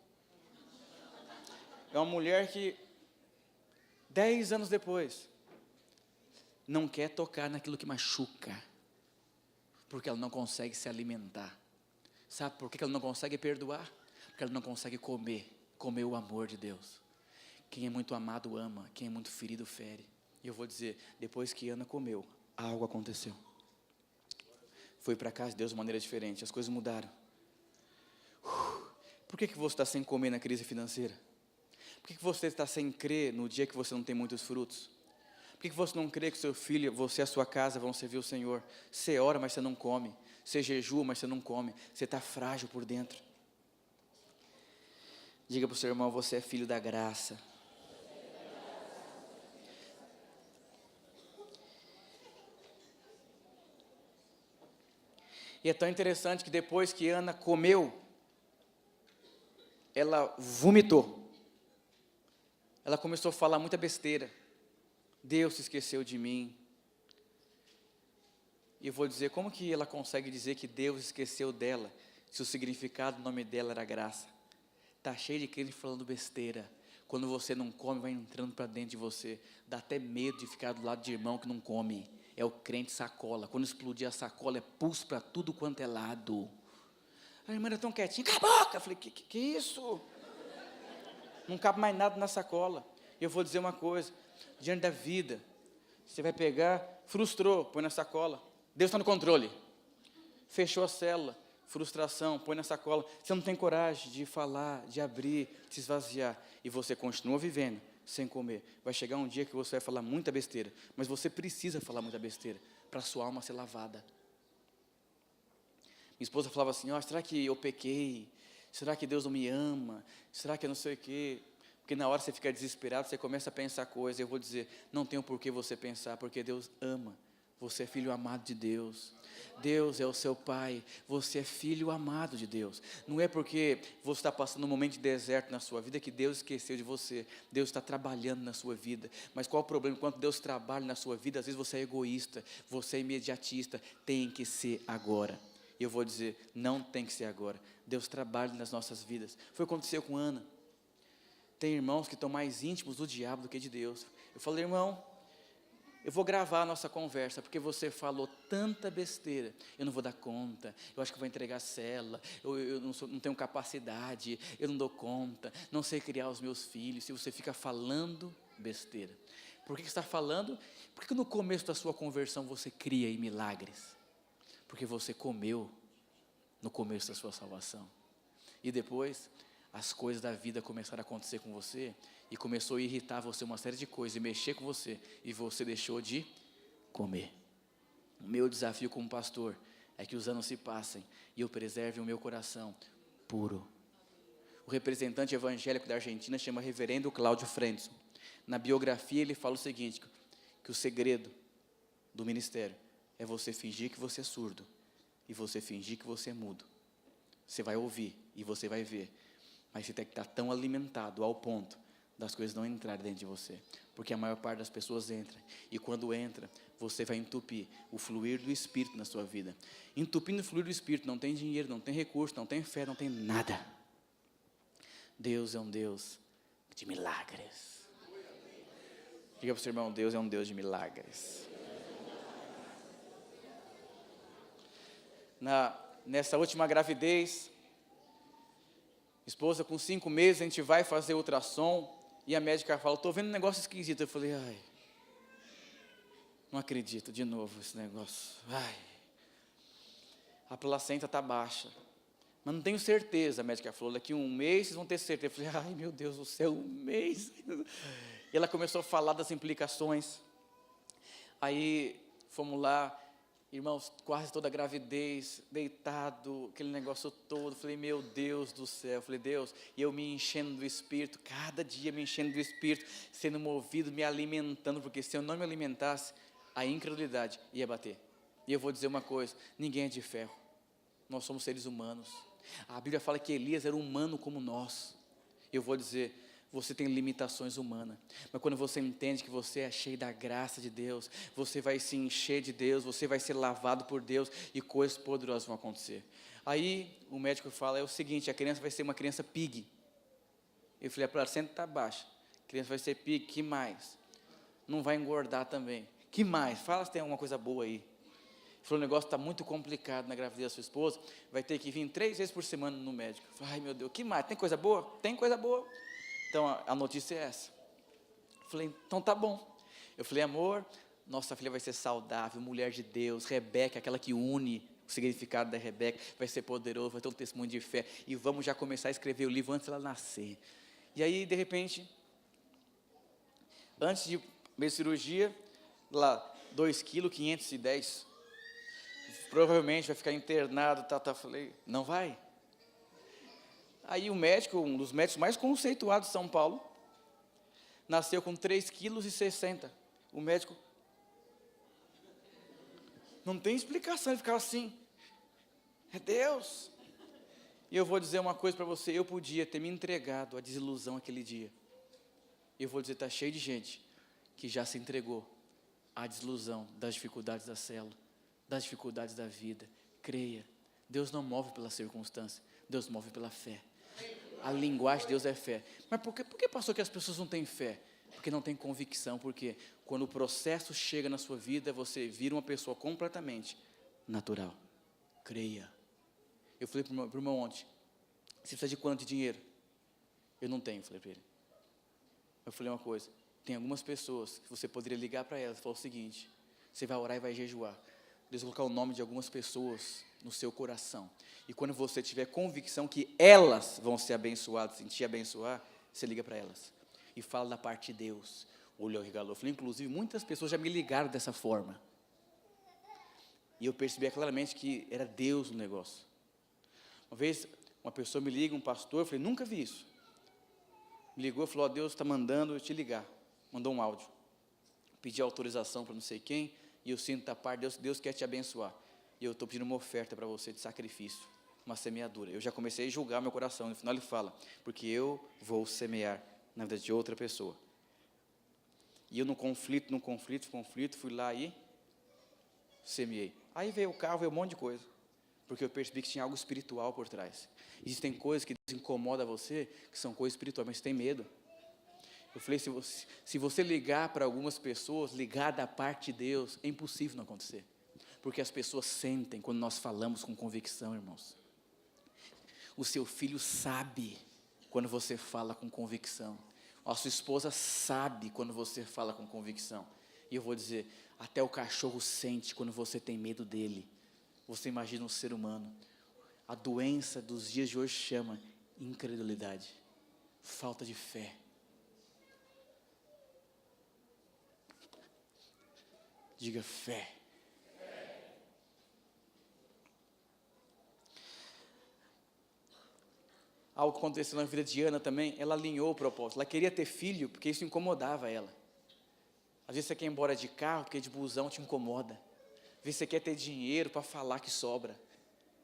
É uma mulher que, 10 anos depois, não quer tocar naquilo que machuca, porque ela não consegue se alimentar. Sabe por que ela não consegue perdoar? Porque ela não consegue comer o amor de Deus. Quem é muito amado ama, quem é muito ferido fere. E eu vou dizer, depois que Ana comeu, algo aconteceu. Foi para casa de Deus de maneira diferente, as coisas mudaram. Por que você está sem comer na crise financeira? Por que você está sem crer no dia que você não tem muitos frutos? Por que você não crê que seu filho, você e a sua casa vão servir o Senhor? Você ora, mas você não come. Você jejua, mas você não come. Você está frágil por dentro. Diga para o seu irmão, você é filho da graça. E é tão interessante que depois que Ana comeu, ela vomitou. Ela começou a falar muita besteira. Deus se esqueceu de mim. E eu vou dizer, como que ela consegue dizer que Deus esqueceu dela, se o significado do nome dela era graça? Está cheio de crente falando besteira. Quando você não come, vai entrando para dentro de você. Dá até medo de ficar do lado de irmão que não come. É o crente sacola. Quando explodir a sacola, é pulso para tudo quanto é lado. A irmã era tão quietinha, cala a boca. Eu falei, que isso? Não cabe mais nada na sacola. Eu vou dizer uma coisa, diante da vida, você vai pegar, frustrou, põe na sacola. Deus está no controle. Fechou a célula, frustração, põe na sacola. Você não tem coragem de falar, de abrir, de se esvaziar. E você continua vivendo sem comer. Vai chegar um dia que você vai falar muita besteira. Mas você precisa falar muita besteira para a sua alma ser lavada. Minha esposa falava assim, será que eu pequei? Será que Deus não me ama? Será que eu não sei o quê? Porque na hora você fica desesperado, você começa a pensar coisas. Eu vou dizer, não tem por que você pensar, porque Deus ama. Você é filho amado de Deus. Deus é o seu pai. Você é filho amado de Deus. Não é porque você está passando um momento de deserto na sua vida que Deus esqueceu de você. Deus está trabalhando na sua vida. Mas qual o problema? Enquanto Deus trabalha na sua vida, às vezes você é egoísta, você é imediatista. Tem que ser agora. E eu vou dizer, não tem que ser agora. Deus trabalha nas nossas vidas. Foi o que aconteceu com Ana. Tem irmãos que estão mais íntimos do diabo do que de Deus. Eu falei, irmão, eu vou gravar a nossa conversa, porque você falou tanta besteira, eu não vou dar conta, eu acho que vou entregar a célula, eu não tenho capacidade, eu não dou conta, não sei criar os meus filhos, se você fica falando besteira. Por que você está falando? Porque no começo da sua conversão você cria em milagres, porque você comeu no começo da sua salvação, e depois as coisas da vida começaram a acontecer com você, e começou a irritar você uma série de coisas, e mexer com você, e você deixou de comer. O meu desafio como pastor é que os anos se passem, e eu preserve o meu coração puro. O representante evangélico da Argentina chama reverendo Cláudio Frenzo. Na biografia ele fala o seguinte, que o segredo do ministério é você fingir que você é surdo, e você fingir que você é mudo. Você vai ouvir, e você vai ver, mas você tem que estar tão alimentado ao ponto das coisas não entrarem dentro de você, porque a maior parte das pessoas entra, e quando entra, você vai entupir o fluir do Espírito na sua vida. Entupindo o fluir do Espírito, não tem dinheiro, não tem recurso, não tem fé, não tem nada. Deus é um Deus de milagres. Diga para o seu irmão, Deus é um Deus de milagres. Nessa última gravidez, esposa com 5 meses, a gente vai fazer ultrassom, e a médica fala, estou vendo um negócio esquisito. Eu falei, ai, não acredito, de novo esse negócio. Ai, a placenta está baixa, mas não tenho certeza. A médica falou, daqui 1 mês vocês vão ter certeza. Eu falei, ai meu Deus do céu, 1 mês. E ela começou a falar das implicações. Aí fomos lá, irmãos, quase toda a gravidez, deitado, aquele negócio todo. Falei, meu Deus do céu. Falei, Deus, e eu me enchendo do Espírito, cada dia me enchendo do Espírito, sendo movido, me alimentando, porque se eu não me alimentasse, a incredulidade ia bater. E eu vou dizer uma coisa, ninguém é de ferro, nós somos seres humanos. A Bíblia fala que Elias era humano como nós. Eu vou dizer, você tem limitações humanas, mas quando você entende que você é cheio da graça de Deus, você vai se encher de Deus, você vai ser lavado por Deus, e coisas poderosas vão acontecer. Aí o médico fala, é o seguinte, a criança vai ser uma criança pig. Eu falei, a placenta está baixa, a criança vai ser pig, que mais? Não vai engordar também, que mais? Fala se tem alguma coisa boa aí. Ele falou, o negócio está muito complicado na gravidez da sua esposa, vai ter que vir 3 vezes por semana no médico. Eu falei, ai meu Deus, que mais? Tem coisa boa? Tem coisa boa. Então, a notícia é essa. Eu falei, então tá bom. Eu falei, amor, nossa filha vai ser saudável, mulher de Deus, Rebeca, aquela que une o significado da Rebeca, vai ser poderoso, vai ter um testemunho de fé, e vamos já começar a escrever o livro antes dela nascer. E aí, de repente, antes de minha cirurgia, lá, 2,510 kg, provavelmente vai ficar internado, falei, não vai? Aí o médico, um dos médicos mais conceituados de São Paulo, nasceu com 3,60 kg. O médico, não tem explicação, ele ficava assim, é Deus. E eu vou dizer uma coisa para você, eu podia ter me entregado à desilusão aquele dia. Eu vou dizer, está cheio de gente que já se entregou à desilusão das dificuldades da célula, das dificuldades da vida. Creia, Deus não move pela circunstância, Deus move pela fé. A linguagem de Deus é fé. Mas por que pastor, que as pessoas não têm fé? Porque não tem convicção, porque quando o processo chega na sua vida, você vira uma pessoa completamente natural. Creia. Eu falei para o meu irmão ontem, você precisa de quanto de dinheiro? Eu não tenho, falei para ele. Eu falei uma coisa, tem algumas pessoas que você poderia ligar para elas e falar o seguinte, você vai orar e vai jejuar. Deus vai colocar o nome de algumas pessoas no seu coração. E quando você tiver convicção que elas vão ser abençoadas, sentir abençoar, você liga para elas. E fala da parte de Deus. O olho regalou. Eu falei, inclusive, muitas pessoas já me ligaram dessa forma. E eu percebi claramente que era Deus no negócio. Uma vez, uma pessoa me liga, um pastor, eu falei, nunca vi isso. Me ligou e falou, Deus está mandando eu te ligar. Mandou um áudio. Pedi autorização para não sei quem, e eu sinto da parte de Deus, Deus quer te abençoar. E eu estou pedindo uma oferta para você de sacrifício, uma semeadura. Eu já comecei a julgar meu coração, no final ele fala, porque eu vou semear na vida de outra pessoa. E eu no conflito, fui lá e semeei. Aí veio o carro, veio um monte de coisa, porque eu percebi que tinha algo espiritual por trás. Existem coisas que incomodam você, que são coisas espirituais, mas você tem medo. Eu falei, se você ligar para algumas pessoas, ligar da parte de Deus, é impossível não acontecer. Porque as pessoas sentem quando nós falamos com convicção, irmãos. O seu filho sabe quando você fala com convicção. A sua esposa sabe quando você fala com convicção. E eu vou dizer, até o cachorro sente quando você tem medo dele. Você imagina um ser humano. A doença dos dias de hoje chama incredulidade, falta de fé. Diga fé. Algo que aconteceu na vida de Ana também, ela alinhou o propósito. Ela queria ter filho porque isso incomodava ela. Às vezes você quer ir embora de carro porque de busão te incomoda. Às vezes você quer ter dinheiro para falar que sobra.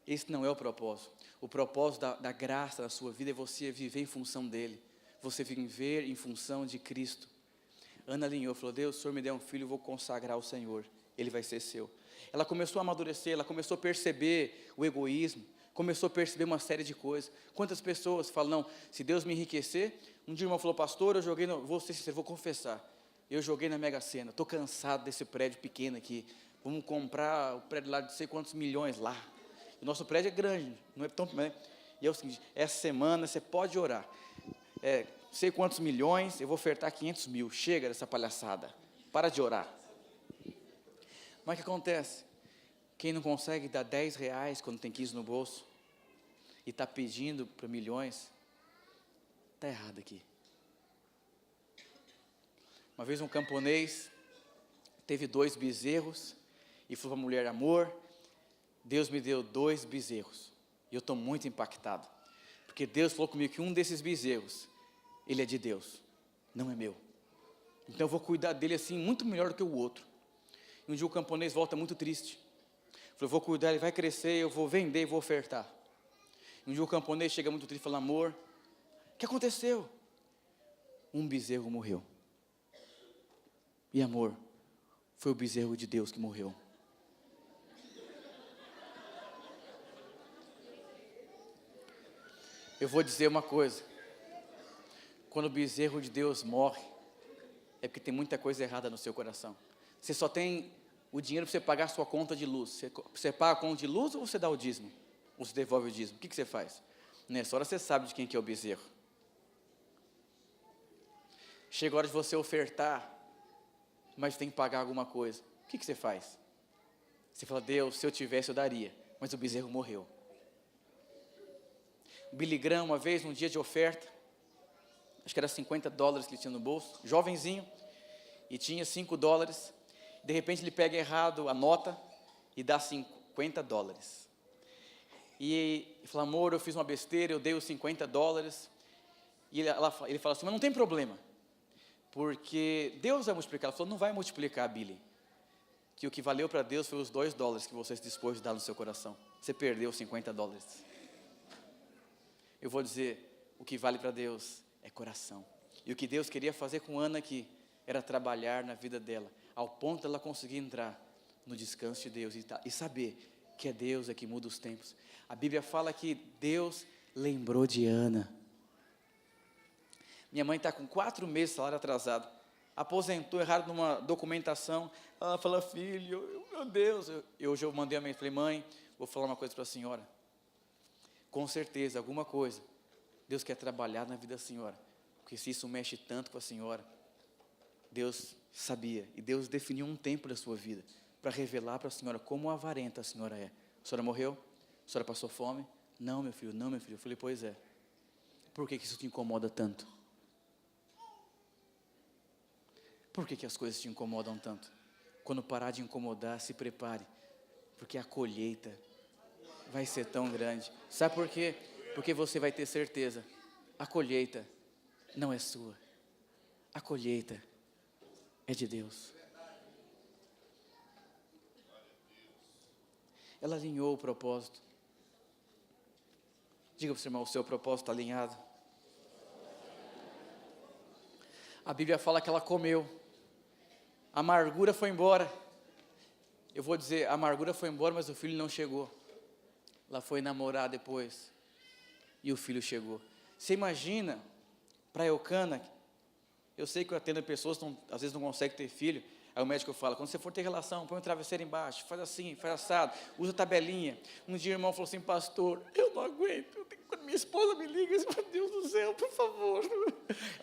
Esse não é o propósito. O propósito da graça na sua vida é você viver em função dele. Você viver em função de Cristo. Ana alinhou, falou, Deus, o Senhor me deu um filho, eu vou consagrar ao Senhor. Ele vai ser seu. Ela começou a amadurecer, ela começou a perceber o egoísmo. Começou a perceber uma série de coisas. Quantas pessoas falam, não, se Deus me enriquecer, um dia o irmão falou, pastor, eu joguei, vou ser sincero, vou confessar, eu joguei na Mega Sena, estou cansado desse prédio pequeno aqui, vamos comprar o prédio lá de não sei quantos milhões lá. O nosso prédio é grande, não é tão, né? E é o seguinte, essa semana você pode orar, sei quantos milhões, eu vou ofertar 500 mil, chega dessa palhaçada, para de orar. Mas o que acontece? Quem não consegue dar 10 reais quando tem 15 no bolso e está pedindo para milhões, está errado aqui. Uma vez um camponês teve 2 bezerros e falou para a mulher, amor, Deus me deu 2 bezerros. E eu estou muito impactado, porque Deus falou comigo que um desses bezerros, ele é de Deus, não é meu. Então eu vou cuidar dele assim, muito melhor do que o outro. E um dia o camponês volta muito triste. Falou, vou cuidar, ele vai crescer, eu vou vender e vou ofertar. Um dia o camponês chega muito triste e fala, amor, o que aconteceu? Um bezerro morreu. E amor, foi o bezerro de Deus que morreu. Eu vou dizer uma coisa, quando o bezerro de Deus morre, é porque tem muita coisa errada no seu coração. Você só tem o dinheiro para você pagar a sua conta de luz. Você paga a conta de luz ou você dá o dízimo? Ou você devolve o dízimo? O que você faz? Nessa hora você sabe de quem que é o bezerro. Chega a hora de você ofertar, mas tem que pagar alguma coisa. O que você faz? Você fala, Deus, se eu tivesse eu daria, mas o bezerro morreu. O Billy Graham, uma vez, num dia de oferta, acho que era $50 que ele tinha no bolso, jovenzinho, e tinha $5, de repente ele pega errado a nota e dá $50. E fala, amor, eu fiz uma besteira, eu dei os $50, e ele fala assim, mas não tem problema, porque Deus vai multiplicar. Ela falou, não vai multiplicar, Billy, que o que valeu para Deus foi os $2 que você se dispôs de dar no seu coração, você perdeu os $50. Eu vou dizer, o que vale para Deus é coração. E o que Deus queria fazer com Ana aqui, era trabalhar na vida dela, ao ponto de ela conseguir entrar no descanso de Deus e saber que é Deus que muda os tempos. A Bíblia fala que Deus lembrou de Ana. Minha mãe está com 4 meses de salário atrasado, aposentou errado numa documentação. Ela fala, filho, meu Deus, hoje eu mandei a mãe, falei, mãe, vou falar uma coisa para a senhora. Com certeza, alguma coisa, Deus quer trabalhar na vida da senhora, porque se isso mexe tanto com a senhora, Deus sabia, e Deus definiu um tempo da sua vida, para revelar para a senhora como avarenta a senhora é. A senhora morreu? A senhora passou fome? Não, meu filho, não, meu filho. Eu falei, pois é. Por que isso te incomoda tanto? Por que as coisas te incomodam tanto? Quando parar de incomodar, se prepare, porque a colheita vai ser tão grande. Sabe por quê? Porque você vai ter certeza, a colheita não é sua, a colheita é de Deus. Ela alinhou o propósito. Diga para o seu irmão, o seu propósito está alinhado. A Bíblia fala que ela comeu, a amargura foi embora. Eu vou dizer, a amargura foi embora, mas o filho não chegou. Ela foi namorar depois, e o filho chegou. Você imagina, para Eucana, Eu sei que eu atendo pessoas que às vezes não conseguem ter filho. Aí o médico fala, quando você for ter relação, põe um travesseiro embaixo, faz assim, faz assado, usa tabelinha. Um dia o irmão falou assim, pastor, eu não aguento. Quando minha esposa me liga, eu digo, meu Deus do céu, por favor.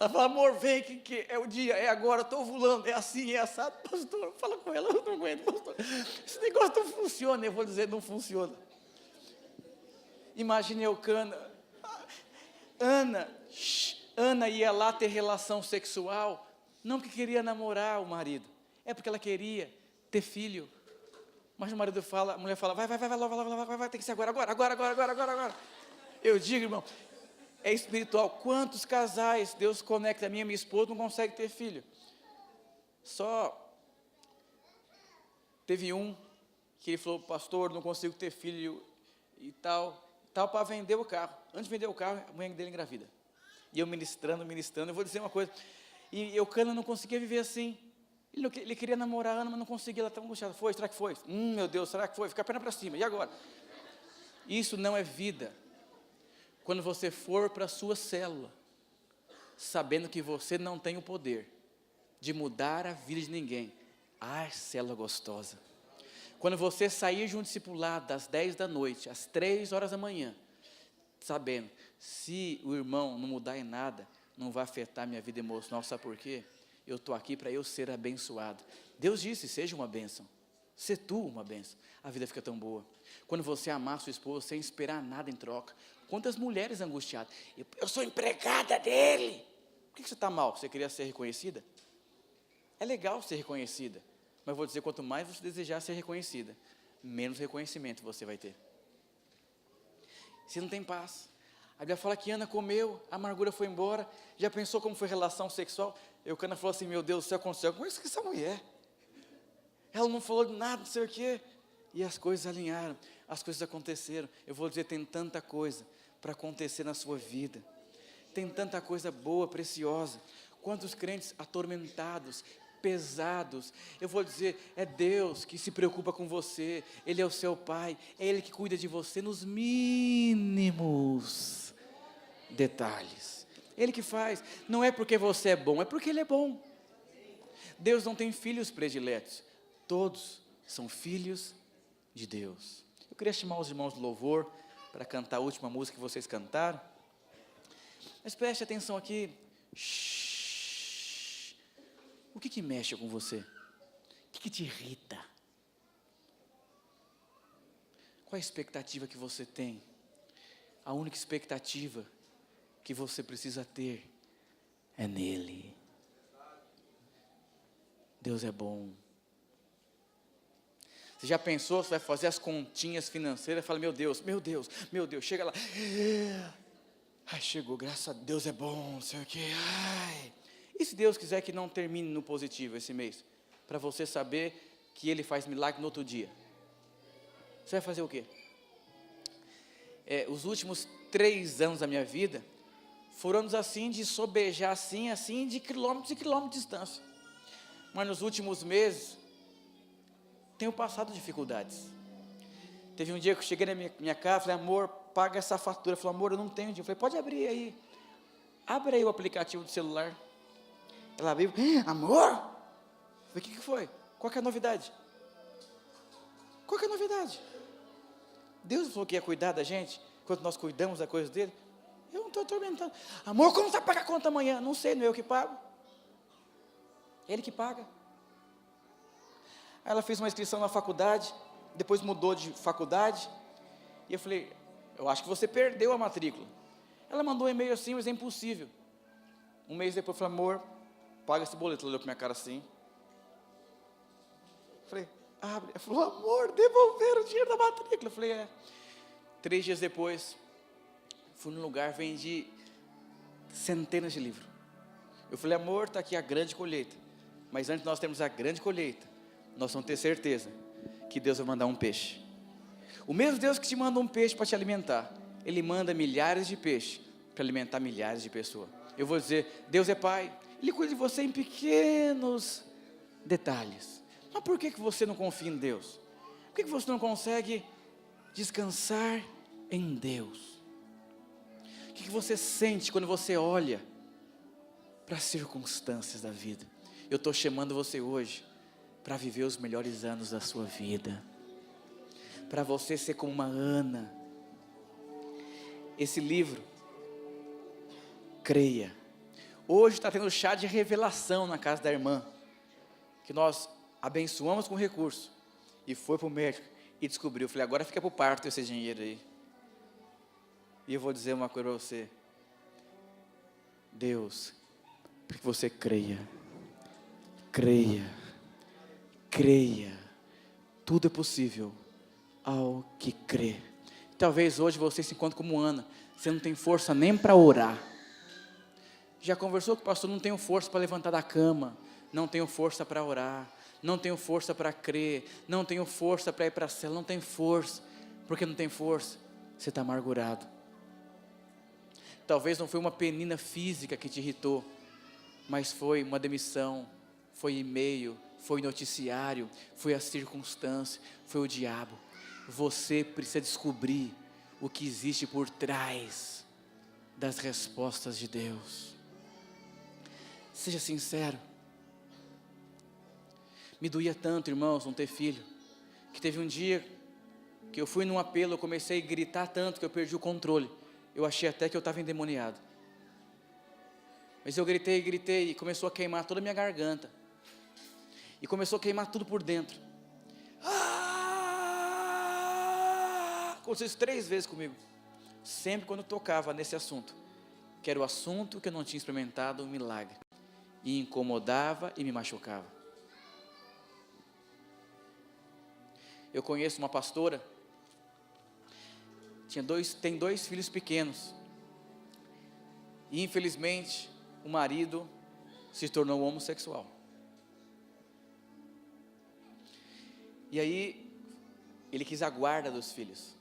Ela fala, amor, vem, que é o dia, é agora, estou ovulando, é assim, é assado. Pastor, fala com ela, eu não aguento, pastor. Esse negócio não funciona. Eu vou dizer, não funciona. Imagine Eucana. Ana ia lá ter relação sexual, não porque queria namorar o marido, é porque ela queria ter filho. Mas o marido fala, a mulher fala, vai, tem que ser agora. Eu digo, irmão, é espiritual. Quantos casais Deus conecta a mim e a minha esposa não consegue ter filho? Só teve um que ele falou, pastor, não consigo ter filho e tal para vender o carro. Antes de vender o carro, a mulher dele engravida. E eu ministrando, eu vou dizer uma coisa, e Eucana não conseguia viver assim. Ele queria namorar a Ana, mas não conseguia, ela estava angustiada. Será que foi? Meu Deus, será que foi? Fica a perna para cima, e agora? Isso não é vida. Quando você for para a sua célula, sabendo que você não tem o poder de mudar a vida de ninguém, célula gostosa. Quando você sair de um discipulado das 10 da noite, às 3 horas da manhã, sabendo, se o irmão não mudar em nada, não vai afetar minha vida emocional, sabe por quê? Eu estou aqui para eu ser abençoado. Deus disse, seja uma bênção, ser tu uma bênção, a vida fica tão boa. Quando você amar sua esposa sem esperar nada em troca, quantas mulheres angustiadas, eu sou empregada dele, por que você está mal? Você queria ser reconhecida? É legal ser reconhecida, mas vou dizer, quanto mais você desejar ser reconhecida, menos reconhecimento você vai ter. Você não tem paz. A Bíblia fala que Ana comeu, a amargura foi embora. Já pensou como foi a relação sexual? Eucana falou assim, meu Deus do céu, aconteceu com isso que essa mulher. Ela não falou de nada, não sei o quê. E as coisas alinharam, as coisas aconteceram. Eu vou dizer, tem tanta coisa para acontecer na sua vida. Tem tanta coisa boa, preciosa. Quantos crentes atormentados, pesados. Eu vou dizer, é Deus que se preocupa com você. Ele é o seu Pai. É Ele que cuida de você nos mínimos detalhes. Ele que faz. Não é porque você é bom, é porque Ele é bom. Deus não tem filhos prediletos. Todos são filhos de Deus. Eu queria chamar os irmãos do louvor para cantar a última música que vocês cantaram. Mas preste atenção aqui. O que mexe com você? O que te irrita? Qual a expectativa que você tem? A única expectativa que você precisa ter é nele. Deus é bom. Você já pensou, você vai fazer as continhas financeiras, fala, meu Deus, chega lá. Chegou, graças a Deus é bom, não sei o quê. E se Deus quiser que não termine no positivo esse mês? Para você saber que Ele faz milagre no outro dia. Você vai fazer o quê? Os últimos 3 anos da minha vida, foram anos assim, de sobejar assim, de quilômetros e quilômetros de distância. Mas nos últimos meses, tenho passado dificuldades. Teve um dia que eu cheguei na minha casa, falei, amor, paga essa fatura. Ele falou, amor, eu não tenho dinheiro. Eu falei, pode abrir aí. Abre aí o aplicativo do celular. Ela abriu, amor? Eu falei, o que foi? Qual que é a novidade? Qual que é a novidade? Deus falou que ia cuidar da gente, enquanto nós cuidamos da coisa dele. Eu não estou atormentando. Amor, como você vai pagar a conta amanhã? Não sei, não é eu que pago. Ele que paga. Aí ela fez uma inscrição na faculdade, depois mudou de faculdade, e eu falei, eu acho que você perdeu a matrícula. Ela mandou um e-mail assim, mas é impossível. Um mês depois eu falei, amor, paga esse boleto. Ela olhou para minha cara assim. Eu falei, abre. Ela falou, amor, devolveram o dinheiro da matrícula. Eu falei, 3 dias depois, fui num lugar, vendi centenas de livros. Eu falei, amor, está aqui a grande colheita. Mas antes de nós termos a grande colheita, nós vamos ter certeza que Deus vai mandar um peixe. O mesmo Deus que te manda um peixe para te alimentar, Ele manda milhares de peixes para alimentar milhares de pessoas. Eu vou dizer, Deus é Pai, Ele cuida de você em pequenos detalhes. Mas por que você não confia em Deus? Por que você não consegue descansar em Deus? O que você sente quando você olha para as circunstâncias da vida. Eu estou chamando você hoje para viver os melhores anos da sua vida, para você ser como uma Ana. Esse livro, creia. Hoje está tendo chá de revelação na casa da irmã, que nós abençoamos com recurso, e foi para o médico e descobriu. Eu falei, agora fica para o parto esse dinheiro aí. E eu vou dizer uma coisa para você. Deus, para que você creia, creia, tudo é possível ao que crê. Talvez hoje você se encontre como Ana, você não tem força nem para orar. Já conversou com o pastor, não tenho força para levantar da cama, não tenho força para orar, não tenho força para crer, não tenho força para ir para a cela, não tenho força. Porque não tem força, você está amargurado. Talvez não foi uma penina física que te irritou, mas foi uma demissão, foi e-mail, foi noticiário, foi a circunstância, foi o diabo. Você precisa descobrir o que existe por trás das respostas de Deus. Seja sincero. Me doía tanto, irmãos, não ter filho, que teve um dia que eu fui num apelo, eu comecei a gritar tanto que eu perdi o controle. Eu achei até que eu estava endemoniado. Mas eu gritei e começou a queimar toda a minha garganta. E começou a queimar tudo por dentro. Aconteceu isso 3 vezes comigo. Sempre quando eu tocava nesse assunto, que era o assunto que eu não tinha experimentado um milagre. E incomodava e me machucava. Eu conheço uma pastora, tem 2 filhos pequenos, e infelizmente o marido se tornou homossexual. E aí ele quis a guarda dos filhos,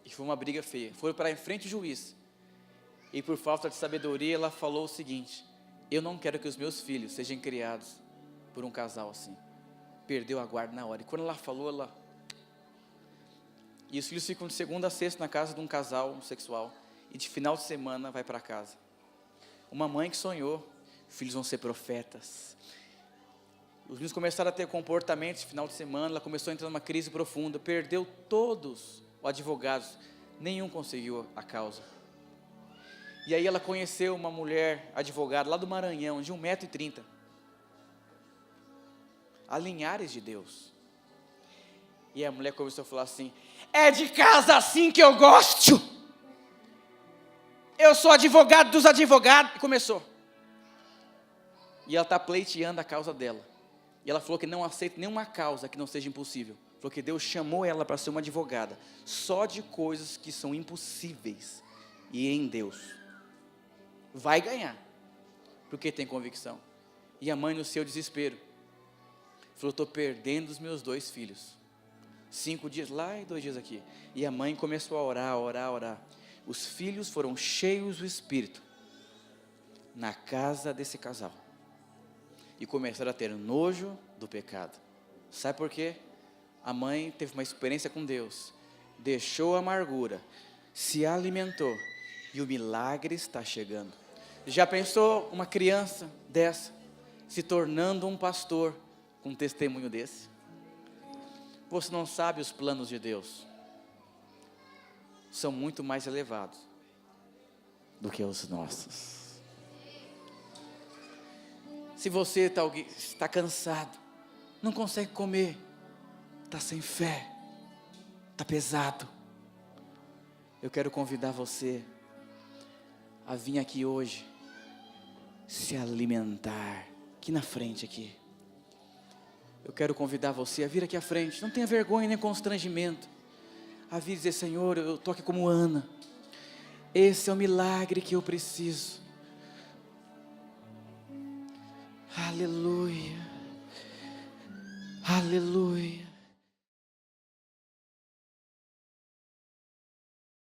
e foi uma briga feia. Foram para em frente do juiz, e por falta de sabedoria ela falou o seguinte: eu não quero que os meus filhos sejam criados por um casal assim. Perdeu a guarda na hora. E quando ela falou, E os filhos ficam de segunda a sexta na casa de um casal homossexual. E de final de semana vai para casa. Uma mãe que sonhou, filhos vão ser profetas. Os meninos começaram a ter comportamentos de final de semana, ela começou a entrar numa crise profunda, perdeu todos os advogados, nenhum conseguiu a causa. E aí ela conheceu uma mulher advogada lá do Maranhão, de 1,30 m. A linhares de Deus. E a mulher começou a falar assim: é de casa assim que eu gosto. Eu sou advogado dos advogados. E começou. E ela está pleiteando a causa dela. E ela falou que não aceita nenhuma causa que não seja impossível. Falou que Deus chamou ela para ser uma advogada só de coisas que são impossíveis. E em Deus vai ganhar, porque tem convicção. E a mãe, no seu desespero, falou: estou perdendo os meus 2 filhos. 5 dias lá e 2 dias aqui. E a mãe começou a orar. Os filhos foram cheios do Espírito na casa desse casal. E começaram a ter nojo do pecado. Sabe por quê? A mãe teve uma experiência com Deus. Deixou a amargura. Se alimentou. E o milagre está chegando. Já pensou uma criança dessa se tornando um pastor com um testemunho desse? Você não sabe os planos de Deus. São muito mais elevados do que os nossos. Se você está cansado, não consegue comer, está sem fé, está pesado, eu quero convidar você a vir aqui hoje, se alimentar, aqui na frente aqui. Eu quero convidar você a vir aqui à frente, não tenha vergonha nem constrangimento, a vir dizer: Senhor, eu estou aqui como Ana, esse é o milagre que eu preciso. Aleluia, aleluia.